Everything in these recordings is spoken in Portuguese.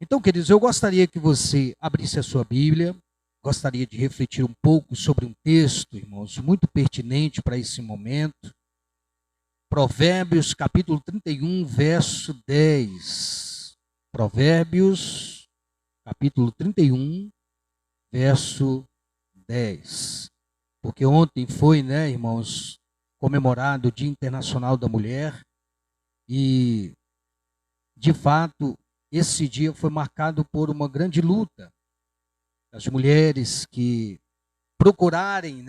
Então, queridos, eu gostaria que você abrisse a sua Bíblia, gostaria de refletir um pouco sobre um texto, irmãos, muito pertinente para esse momento. Provérbios, capítulo 31, verso 10. Provérbios, capítulo 31, verso 10. Porque ontem foi, irmãos, comemorado o Dia Internacional da Mulher e, de fato, esse dia foi marcado por uma grande luta das mulheres que procurarem,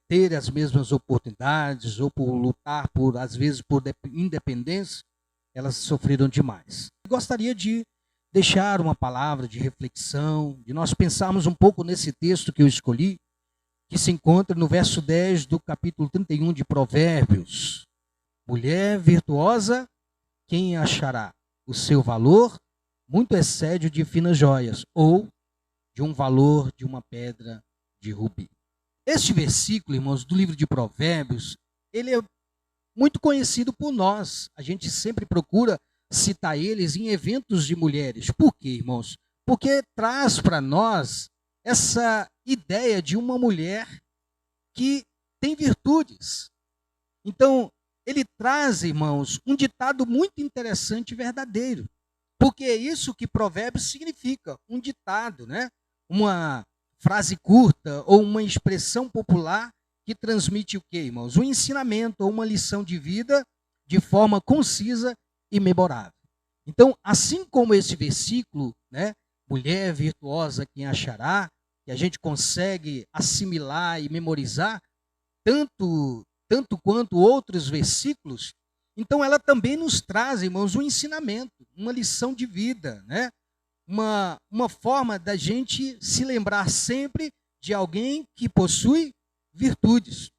ter as mesmas oportunidades ou por lutar por, às vezes, por independência, elas sofreram demais. Eu gostaria de deixar uma palavra de reflexão, de nós pensarmos um pouco nesse texto que eu escolhi, que se encontra no verso 10 do capítulo 31 de Provérbios. Mulher virtuosa, quem achará? O seu valor muito excede o de finas joias, ou de um valor de uma pedra de rubi. Este versículo, irmãos, do livro de Provérbios, ele é muito conhecido por nós. A gente sempre procura citar eles em eventos de mulheres. Por quê, irmãos? Porque traz para nós essa ideia de uma mulher que tem virtudes. Então, ele traz, irmãos, um ditado muito interessante e verdadeiro. Porque é isso que Provérbios significa, um ditado, uma frase curta ou uma expressão popular que transmite o quê, irmãos? Um ensinamento ou uma lição de vida de forma concisa e memorável. Então, assim como esse versículo, mulher virtuosa quem achará, que a gente consegue assimilar e memorizar, tanto quanto outros versículos, então ela também nos traz, irmãos, um ensinamento, uma lição de vida, uma forma da gente se lembrar sempre de alguém que possui virtudes,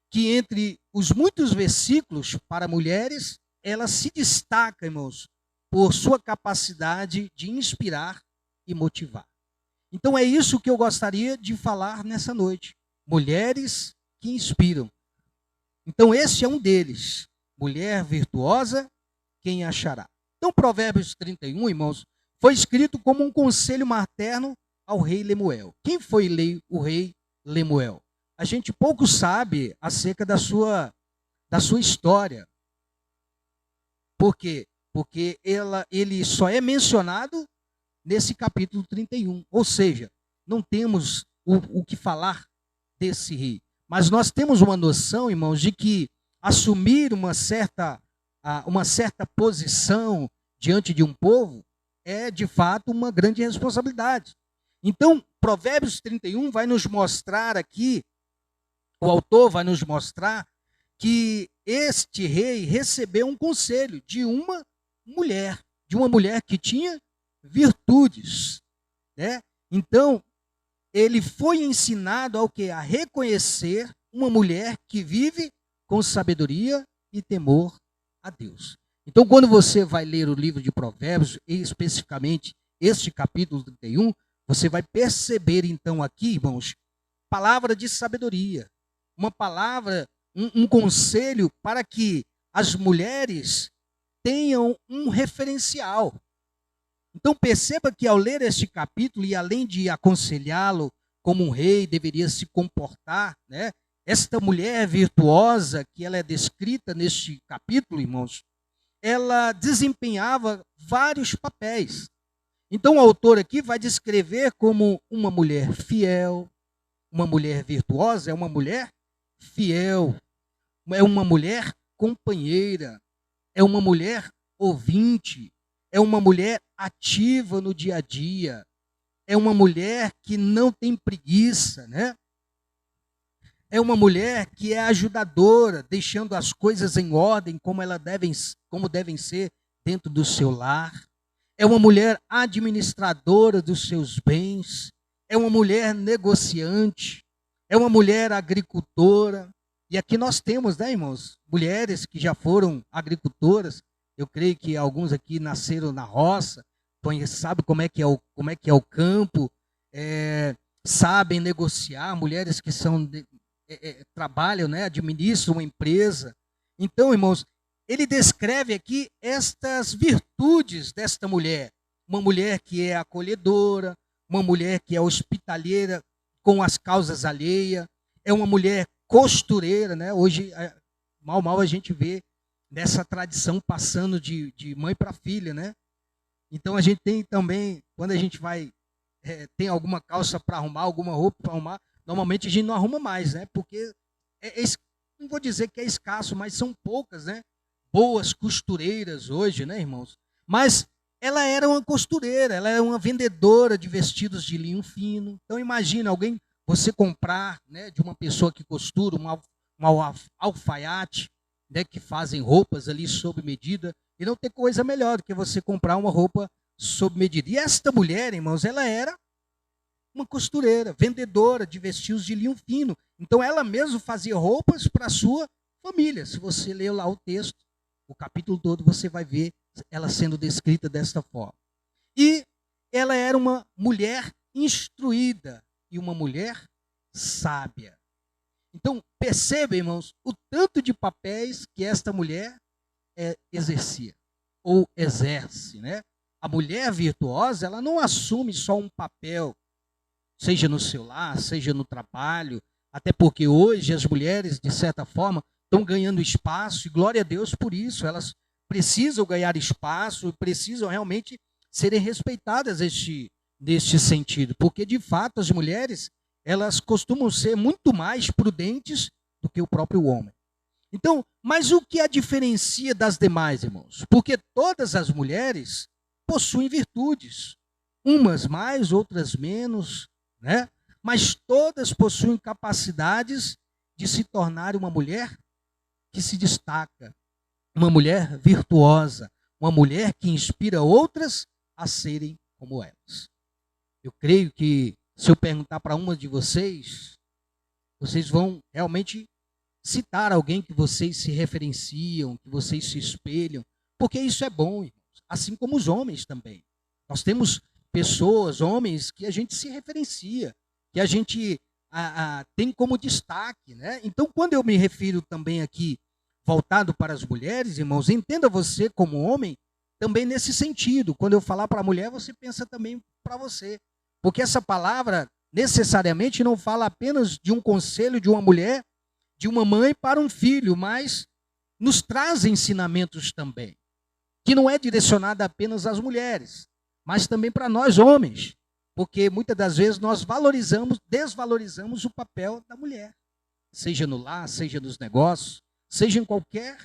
que entre os muitos versículos para mulheres, ela se destaca, irmãos, por sua capacidade de inspirar e motivar. Então é isso que eu gostaria de falar nessa noite. Mulheres que inspiram. Então esse é um deles. Mulher virtuosa, quem achará? Então Provérbios 31, irmãos, foi escrito como um conselho materno ao rei Lemuel. Quem foi o rei Lemuel? A gente pouco sabe acerca da sua história. Por quê? Porque ele só é mencionado nesse capítulo 31. Ou seja, não temos o que falar desse rei. Mas nós temos uma noção, irmãos, de que assumir uma certa posição diante de um povo é, de fato, uma grande responsabilidade. Então, Provérbios 31 vai nos mostrar aqui, o autor vai nos mostrar que este rei recebeu um conselho de uma mulher que tinha virtudes, Então, ele foi ensinado ao que? A reconhecer uma mulher que vive com sabedoria e temor a Deus. Então, quando você vai ler o livro de Provérbios, e especificamente este capítulo 31, você vai perceber então aqui, irmãos, palavra de sabedoria, uma palavra, um conselho para que as mulheres tenham um referencial. Então perceba que ao ler este capítulo, e além de aconselhá-lo como um rei deveria se comportar, esta mulher virtuosa que ela é descrita neste capítulo, irmãos, ela desempenhava vários papéis. Então o autor aqui vai descrever como uma mulher fiel, uma mulher virtuosa, é uma mulher fiel, é uma mulher companheira, é uma mulher ouvinte, é uma mulher ativa no dia a dia, é uma mulher que não tem preguiça, É uma mulher que é ajudadora, deixando as coisas em ordem como devem ser dentro do seu lar. É uma mulher administradora dos seus bens, é uma mulher negociante, é uma mulher agricultora. E aqui nós temos, irmãos, mulheres que já foram agricultoras. Eu creio que alguns aqui nasceram na roça, sabem como é que é o campo, sabem negociar, mulheres que trabalham, administram uma empresa. Então, irmãos, ele descreve aqui estas virtudes desta mulher. uma mulher que é acolhedora, uma mulher que é hospitaleira com as causas alheias, é uma mulher costureira, né? Hoje, mal a gente vê nessa tradição passando de mãe para filha, né? Então a gente tem também, quando a gente vai, tem alguma calça para arrumar, alguma roupa para arrumar, normalmente a gente não arruma mais, né? Porque não vou dizer que é escasso, mas são poucas, né? Boas costureiras hoje, né, irmãos? Mas ela era uma costureira, ela era uma vendedora de vestidos de linho fino. Então imagina você comprar, né, de uma pessoa que costura, uma alfaiate, né, que fazem roupas ali sob medida, e não tem coisa melhor do que você comprar uma roupa sob medida. E esta mulher, irmãos, ela era uma costureira, vendedora de vestidos de linho fino. Então ela mesma fazia roupas para a sua família. Se você ler lá o texto, o capítulo todo, você vai ver ela sendo descrita desta forma. E ela era uma mulher instruída e uma mulher sábia. Então, perceba, irmãos, o tanto de papéis que esta mulher exercia, ou exerce, né? A mulher virtuosa, ela não assume só um papel, seja no seu lar, seja no trabalho, até porque hoje as mulheres, de certa forma, estão ganhando espaço, e glória a Deus por isso, elas precisam ganhar espaço, precisam realmente serem respeitadas neste sentido, porque de fato as mulheres, elas costumam ser muito mais prudentes do que o próprio homem. Então, mas o que a diferencia das demais, irmãos? Porque todas as mulheres possuem virtudes, umas mais, outras menos, né? Mas todas possuem capacidades de se tornar uma mulher que se destaca, uma mulher virtuosa, uma mulher que inspira outras a serem como elas. Eu creio que se eu perguntar para uma de vocês, vocês vão realmente citar alguém que vocês se referenciam, que vocês se espelham, porque isso é bom, irmãos, assim como os homens também. Nós temos pessoas, homens, que a gente se referencia, que a gente tem como destaque, né? Então, quando eu me refiro também aqui, voltado para as mulheres, irmãos, entenda você como homem, também nesse sentido. Quando eu falar para a mulher, você pensa também para você. Porque essa palavra, necessariamente, não fala apenas de um conselho de uma mulher, de uma mãe para um filho, mas nos traz ensinamentos também, que não é direcionada apenas às mulheres, mas também para nós homens, porque muitas das vezes nós desvalorizamos o papel da mulher, seja no lar, seja nos negócios, seja em qualquer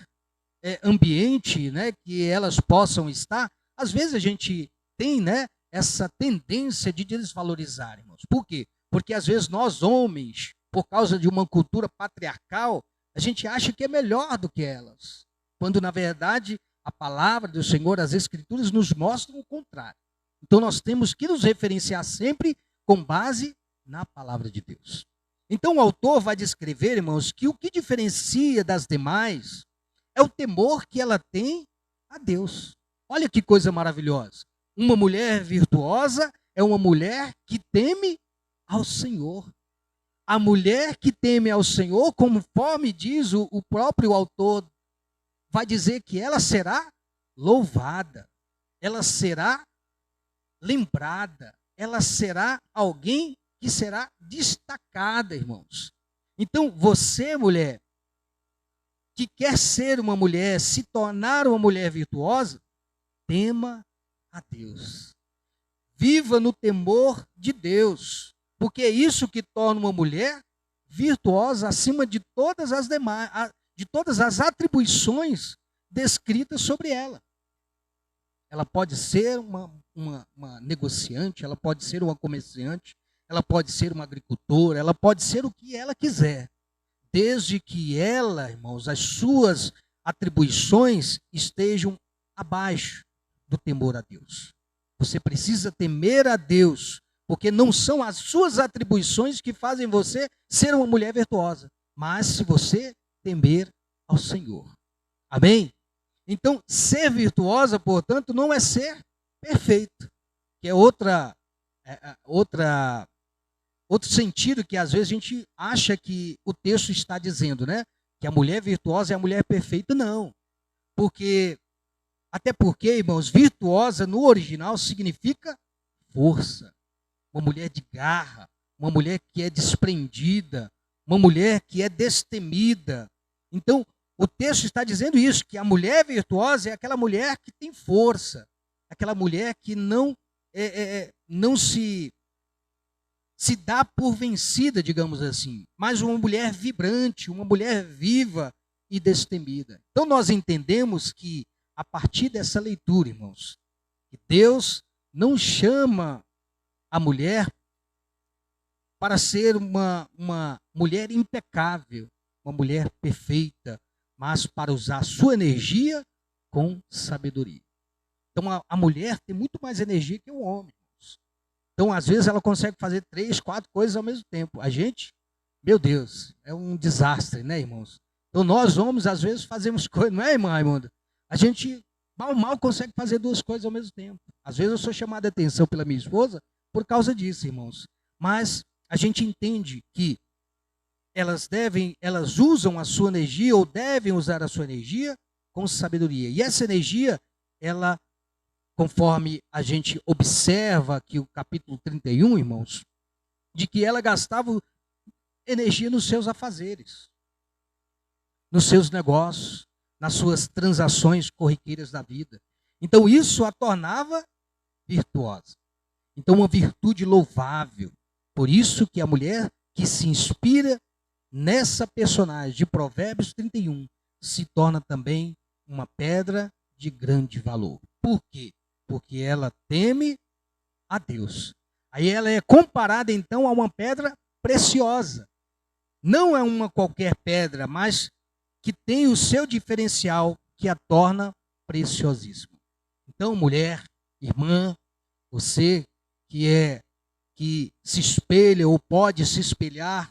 ambiente, né, que elas possam estar. Às vezes a gente tem, né, essa tendência de desvalorizar, irmãos. Por quê? Porque às vezes nós homens, por causa de uma cultura patriarcal, a gente acha que é melhor do que elas, quando na verdade a palavra do Senhor, as Escrituras nos mostram o contrário. Então nós temos que nos referenciar sempre com base na palavra de Deus. Então o autor vai descrever, irmãos, que o que diferencia das demais é o temor que ela tem a Deus. Olha que coisa maravilhosa. Uma mulher virtuosa é uma mulher que teme ao Senhor. A mulher que teme ao Senhor, conforme diz o próprio autor, vai dizer que ela será louvada, ela será lembrada, ela será alguém que será destacada, irmãos. Então, você, mulher, que quer ser uma mulher, se tornar uma mulher virtuosa, tema a Deus. Viva no temor de Deus, porque é isso que torna uma mulher virtuosa acima de todas as demais, de todas as atribuições descritas sobre ela. Ela pode ser uma negociante, ela pode ser uma comerciante, ela pode ser uma agricultora, ela pode ser o que ela quiser, desde que ela, irmãos, as suas atribuições estejam abaixo do temor a Deus. Você precisa temer a Deus, porque não são as suas atribuições que fazem você ser uma mulher virtuosa, mas se você temer ao Senhor. Amém? Então, ser virtuosa, portanto, não é ser perfeito, que é outro sentido que às vezes a gente acha que o texto está dizendo, né? Que a mulher virtuosa é a mulher perfeita. Não, porque Até porque, irmãos, virtuosa no original significa força. Uma mulher de garra, uma mulher que é desprendida, uma mulher que é destemida. Então, o texto está dizendo isso, que a mulher virtuosa é aquela mulher que tem força, aquela mulher que não se dá por vencida, digamos assim, mas uma mulher vibrante, uma mulher viva e destemida. Então nós entendemos que, a partir dessa leitura, irmãos, que Deus não chama a mulher para ser uma mulher impecável, uma mulher perfeita, mas para usar a sua energia com sabedoria. Então a mulher tem muito mais energia que o homem. Então, às vezes, ela consegue fazer 3, 4 coisas ao mesmo tempo. A gente, meu Deus, é um desastre, né, irmãos? Então, nós homens, às vezes, fazemos coisas, não é, irmã Raimunda? A gente mal consegue fazer 2 coisas ao mesmo tempo. Às vezes, eu sou chamado a atenção pela minha esposa por causa disso, irmãos. Mas a gente entende que elas usam a sua energia, ou devem usar a sua energia com sabedoria. E essa energia, ela, conforme a gente observa aqui o capítulo 31, irmãos, de que ela gastava energia nos seus afazeres, nos seus negócios, nas suas transações corriqueiras da vida. Então isso a tornava virtuosa. Então uma virtude louvável. Por isso que a mulher que se inspira nessa personagem de Provérbios 31 se torna também uma pedra de grande valor. Por quê? Porque ela teme a Deus. Aí ela é comparada então a uma pedra preciosa. Não é uma qualquer pedra, mas que tem o seu diferencial que a torna preciosíssima. Então, mulher, irmã, você que se espelha ou pode se espelhar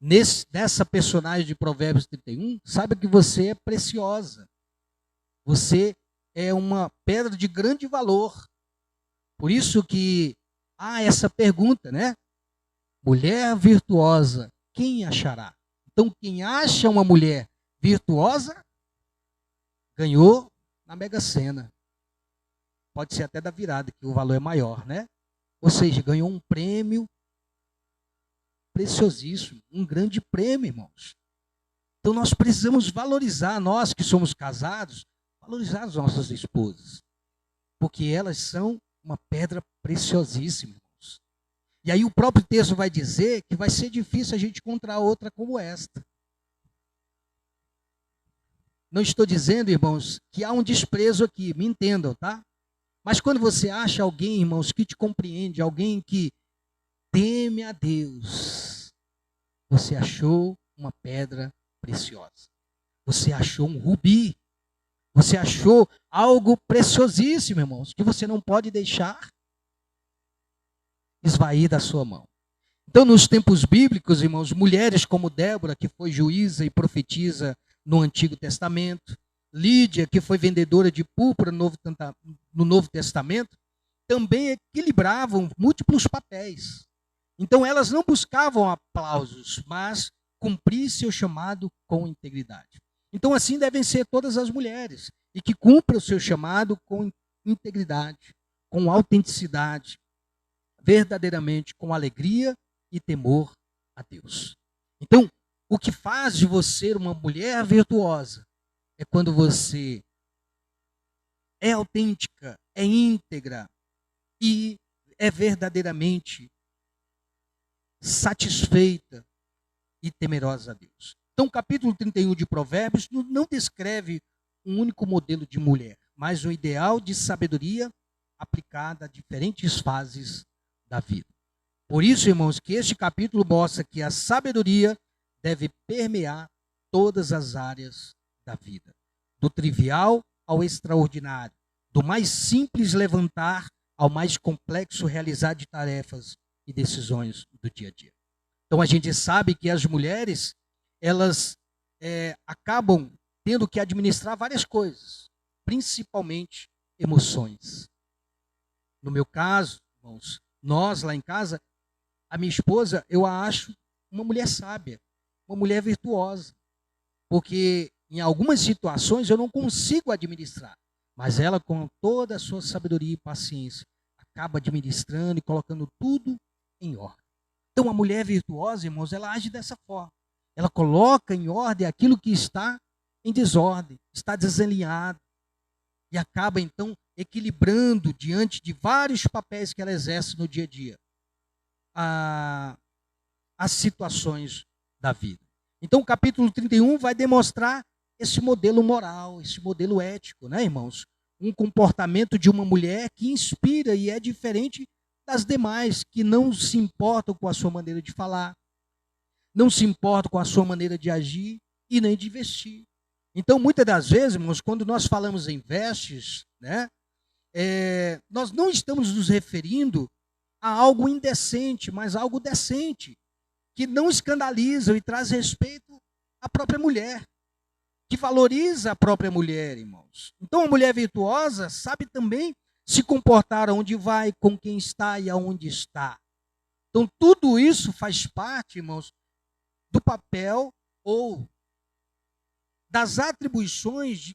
nessa personagem de Provérbios 31, saiba que você é preciosa. Você é uma pedra de grande valor. Por isso que há essa pergunta, né? Mulher virtuosa, quem achará? Então, quem acha uma mulher virtuosa, ganhou na Mega Sena. Pode ser até da virada, que o valor é maior, né? Ou seja, ganhou um prêmio preciosíssimo, um grande prêmio, irmãos. Então, nós precisamos valorizar, nós que somos casados, valorizar as nossas esposas, porque elas são uma pedra preciosíssima, irmãos. E aí o próprio texto vai dizer que vai ser difícil a gente encontrar outra como esta. Não estou dizendo, irmãos, que há um desprezo aqui, me entendam, tá? Mas quando você acha alguém, irmãos, que te compreende, alguém que teme a Deus, você achou uma pedra preciosa. Você achou um rubi. Você achou algo preciosíssimo, irmãos, que você não pode deixar esvair da sua mão. Então, nos tempos bíblicos, irmãos, mulheres como Débora, que foi juíza e profetisa no Antigo Testamento, Lídia, que foi vendedora de púrpura no Novo Testamento, também equilibravam múltiplos papéis. Então, elas não buscavam aplausos, mas cumprir seu chamado com integridade. Então, assim devem ser todas as mulheres, e que cumpram o seu chamado com integridade, com autenticidade, verdadeiramente com alegria e temor a Deus. Então, o que faz de você uma mulher virtuosa é quando você é autêntica, é íntegra e é verdadeiramente satisfeita e temerosa a Deus. Então, o capítulo 31 de Provérbios não descreve um único modelo de mulher, mas um ideal de sabedoria aplicada a diferentes fases da vida. Por isso, irmãos, que este capítulo mostra que a sabedoria deve permear todas as áreas da vida, do trivial ao extraordinário, do mais simples levantar ao mais complexo realizar de tarefas e decisões do dia a dia. Então, a gente sabe que as mulheres, elas acabam tendo que administrar várias coisas, principalmente emoções. No meu caso, irmãos, nós lá em casa, a minha esposa, eu a acho uma mulher sábia, uma mulher virtuosa, porque em algumas situações eu não consigo administrar. mas ela, com toda a sua sabedoria e paciência, acaba administrando e colocando tudo em ordem. Então, a mulher virtuosa, irmãos, ela age dessa forma. Ela coloca em ordem aquilo que está em desordem, está desalinhado, e acaba, então, equilibrando diante de vários papéis que ela exerce no dia a dia, as situações da vida. Então, o capítulo 31 vai demonstrar esse modelo moral, esse modelo ético, né, irmãos? Um comportamento de uma mulher que inspira e é diferente das demais, que não se importam com a sua maneira de falar, não se importam com a sua maneira de agir e nem de vestir. Então, muitas das vezes, irmãos, quando nós falamos em vestes, né, nós não estamos nos referindo a algo indecente, mas a algo decente, que não escandaliza e traz respeito à própria mulher, que valoriza a própria mulher, irmãos. Então, a mulher virtuosa sabe também se comportar onde vai, com quem está e aonde está. Então, tudo isso faz parte, irmãos, do papel ou das atribuições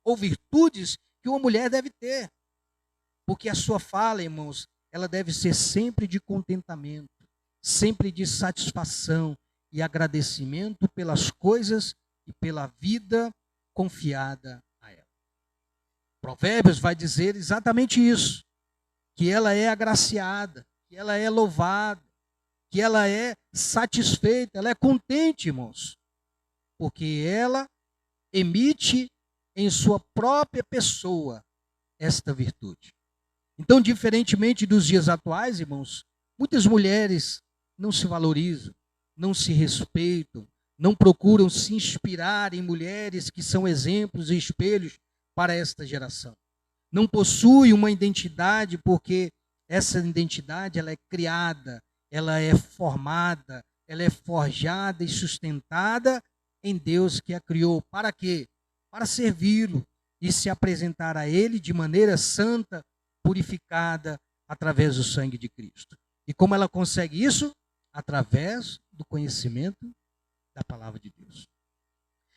ou virtudes que uma mulher deve ter. Porque a sua fala, irmãos, ela deve ser sempre de contentamento, sempre de satisfação e agradecimento pelas coisas e pela vida confiada a ela. Provérbios vai dizer exatamente isso, que ela é agraciada, que ela é louvada, que ela é satisfeita, ela é contente, irmãos, porque ela emite em sua própria pessoa esta virtude. Então, diferentemente dos dias atuais, irmãos, muitas mulheres não se valorizam, não se respeitam, não procuram se inspirar em mulheres que são exemplos e espelhos para esta geração. Não possuem uma identidade, porque essa identidade ela é criada, ela é formada, ela é forjada e sustentada em Deus que a criou. Para quê? Para servi-lo e se apresentar a Ele de maneira santa, purificada através do sangue de Cristo. E como ela consegue isso? Através do conhecimento da palavra de Deus.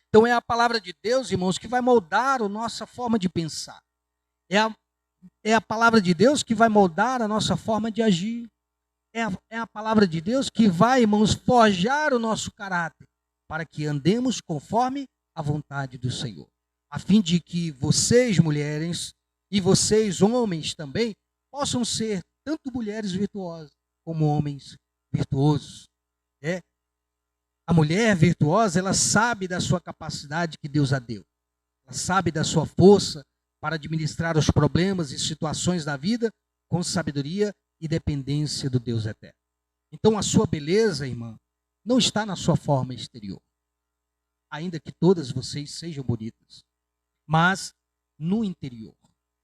Então é a palavra de Deus, irmãos, que vai moldar a nossa forma de pensar. É a palavra de Deus que vai moldar a nossa forma de agir. É a palavra de Deus que vai, irmãos, forjar o nosso caráter, para que andemos conforme a vontade do Senhor. A fim de que vocês, mulheres, e vocês, homens, também, possam ser tanto mulheres virtuosas, como homens virtuosos. A mulher virtuosa, ela sabe da sua capacidade que Deus a deu. Ela sabe da sua força para administrar os problemas e situações da vida com sabedoria e dependência do Deus eterno. Então, a sua beleza, irmã, não está na sua forma exterior, ainda que todas vocês sejam bonitas, mas no interior,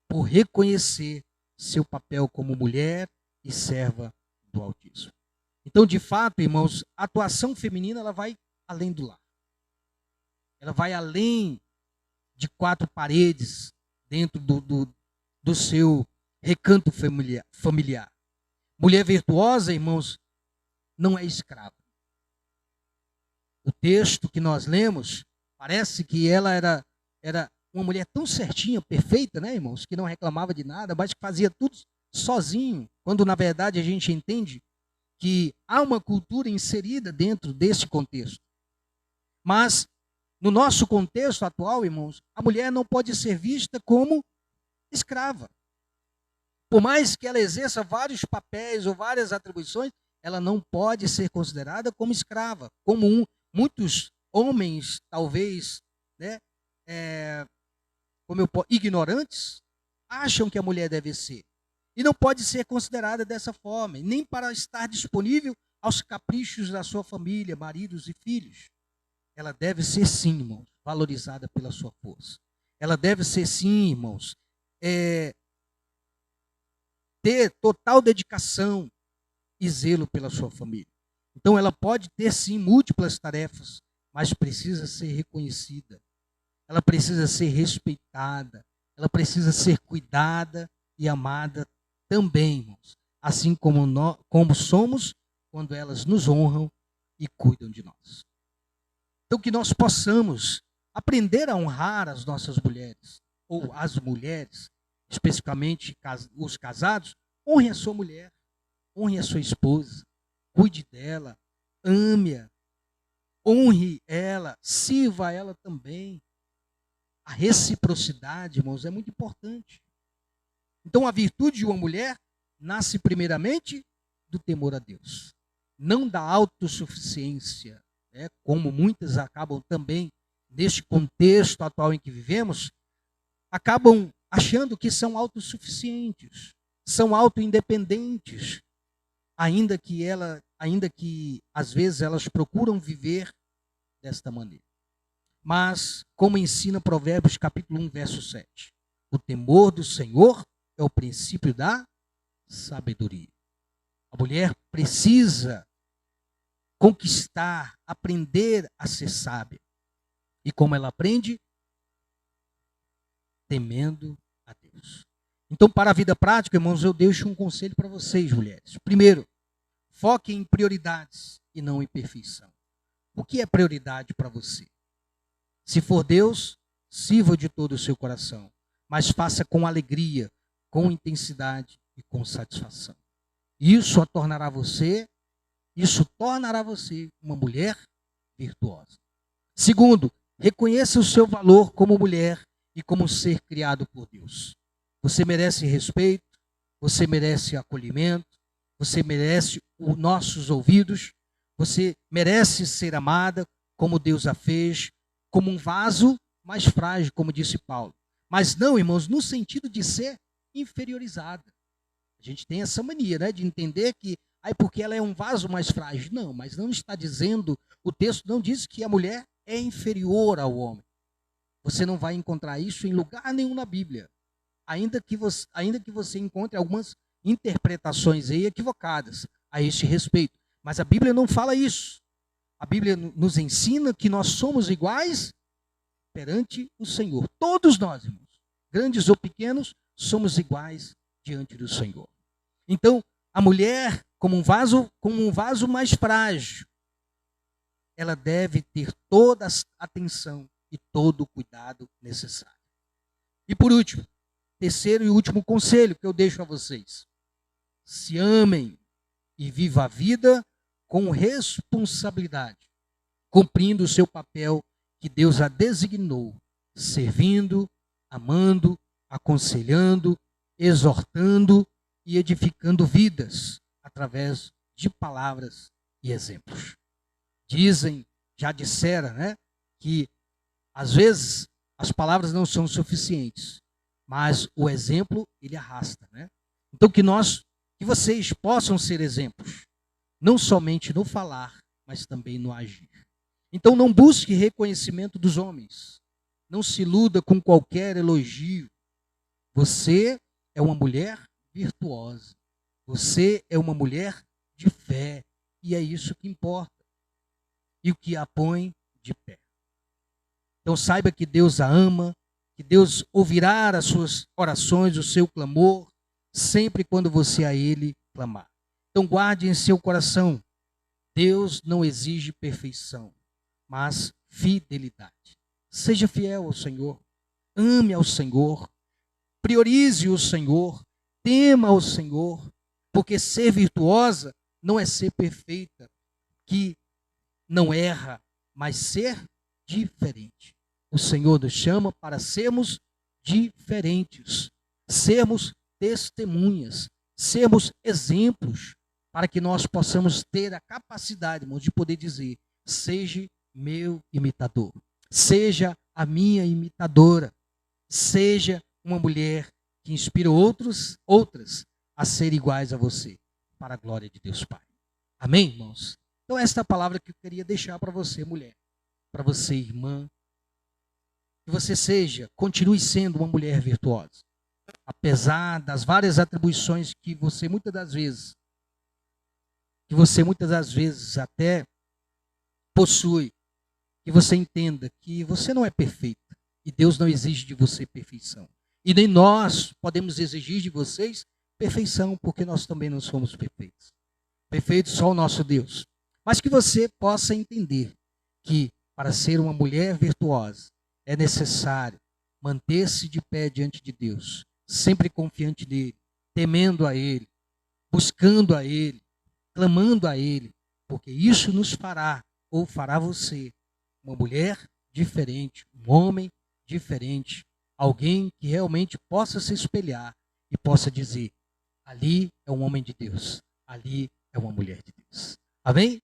por reconhecer seu papel como mulher e serva do Altíssimo. Então, de fato, irmãos, a atuação feminina ela vai além do lar. Ela vai além de quatro paredes dentro do seu recanto familiar. Mulher virtuosa, irmãos, não é escrava. O texto que nós lemos, parece que ela era uma mulher tão certinha, perfeita, né, irmãos, que não reclamava de nada, mas que fazia tudo sozinho, quando na verdade a gente entende que há uma cultura inserida dentro desse contexto. Mas, no nosso contexto atual, irmãos, a mulher não pode ser vista como escrava. Por mais que ela exerça vários papéis ou várias atribuições, ela não pode ser considerada como escrava, como muitos homens, talvez, né, ignorantes, acham que a mulher deve ser. E não pode ser considerada dessa forma, nem para estar disponível aos caprichos da sua família, maridos e filhos. Ela deve ser, sim, irmãos, valorizada pela sua força. Ela deve ser, sim, irmãos, ter total dedicação e zelo pela sua família. Então, ela pode ter, sim, múltiplas tarefas, mas precisa ser reconhecida. Ela precisa ser respeitada. Ela precisa ser cuidada e amada também, irmãos, assim como somos quando elas nos honram e cuidam de nós. Então, que nós possamos aprender a honrar as nossas mulheres, ou as mulheres, especificamente os casados, honre a sua mulher, honre a sua esposa, cuide dela, ame-a, honre ela, sirva ela também. A reciprocidade, irmãos, é muito importante. Então, a virtude de uma mulher nasce primeiramente do temor a Deus, não da autossuficiência, né? Como muitas acabam também, neste contexto atual em que vivemos, acabam achando que são autossuficientes, são autoindependentes, ainda que às vezes elas procuram viver desta maneira. Mas, como ensina Provérbios capítulo 1, verso 7, o temor do Senhor é o princípio da sabedoria. A mulher precisa conquistar, aprender a ser sábia. E como ela aprende? Temendo a Deus. Então, para a vida prática, irmãos, eu deixo um conselho para vocês, mulheres. Primeiro, foque em prioridades e não em perfeição. O que é prioridade para você? Se for Deus, sirva de todo o seu coração, mas faça com alegria, com intensidade e com satisfação. Isso tornará você uma mulher virtuosa. Segundo, reconheça o seu valor como mulher e como ser criado por Deus. Você merece respeito, você merece acolhimento, você merece os nossos ouvidos, você merece ser amada como Deus a fez, como um vaso mais frágil, como disse Paulo. Mas não, irmãos, no sentido de ser inferiorizada. A gente tem essa mania, né, de entender que, porque ela é um vaso mais frágil. Não, mas não está dizendo, o texto não diz que a mulher é inferior ao homem. Você não vai encontrar isso em lugar nenhum na Bíblia. Ainda que você encontre algumas interpretações aí equivocadas a este respeito. Mas a Bíblia não fala isso. A Bíblia nos ensina que nós somos iguais perante o Senhor. Todos nós, irmãos, grandes ou pequenos, somos iguais diante do Senhor. Então, a mulher, como um vaso mais frágil, ela deve ter toda a atenção e todo o cuidado necessário. E por último, terceiro e último conselho que eu deixo a vocês. Se amem e vivam a vida com responsabilidade, cumprindo o seu papel que Deus a designou, servindo, amando, aconselhando, exortando e edificando vidas através de palavras e exemplos. Já disseram, né, que às vezes as palavras não são suficientes, mas o exemplo ele arrasta, né? Então que vocês possam ser exemplos, não somente no falar, mas também no agir. Então não busque reconhecimento dos homens. Não se iluda com qualquer elogio. Você é uma mulher virtuosa. Você é uma mulher de fé. E é isso que importa. E o que a põe de pé. Então saiba que Deus a ama, que Deus ouvirá as suas orações, o seu clamor, sempre quando você a Ele clamar. Então guarde em seu coração, Deus não exige perfeição, mas fidelidade. Seja fiel ao Senhor, ame ao Senhor, priorize o Senhor, tema ao Senhor, porque ser virtuosa não é ser perfeita, que não erra, mas ser diferente. O Senhor nos chama para sermos diferentes, sermos testemunhas, sermos exemplos, para que nós possamos ter a capacidade, irmãos, de poder dizer, seja meu imitador, seja a minha imitadora, seja uma mulher que inspira outras a ser iguais a você, para a glória de Deus Pai. Amém, irmãos? Então esta é a palavra que eu queria deixar para você, mulher, para você, irmã, que você continue sendo uma mulher virtuosa, apesar das várias atribuições que você muitas das vezes até possui, que você entenda que você não é perfeita e Deus não exige de você perfeição. E nem nós podemos exigir de vocês perfeição, porque nós também não somos perfeitos. Perfeito só o nosso Deus. Mas que você possa entender que para ser uma mulher virtuosa é necessário manter-se de pé diante de Deus, sempre confiante nele, temendo a ele, buscando a ele, clamando a ele, porque isso nos fará, ou fará você, uma mulher diferente, um homem diferente, alguém que realmente possa se espelhar e possa dizer: ali é um homem de Deus, ali é uma mulher de Deus. Amém?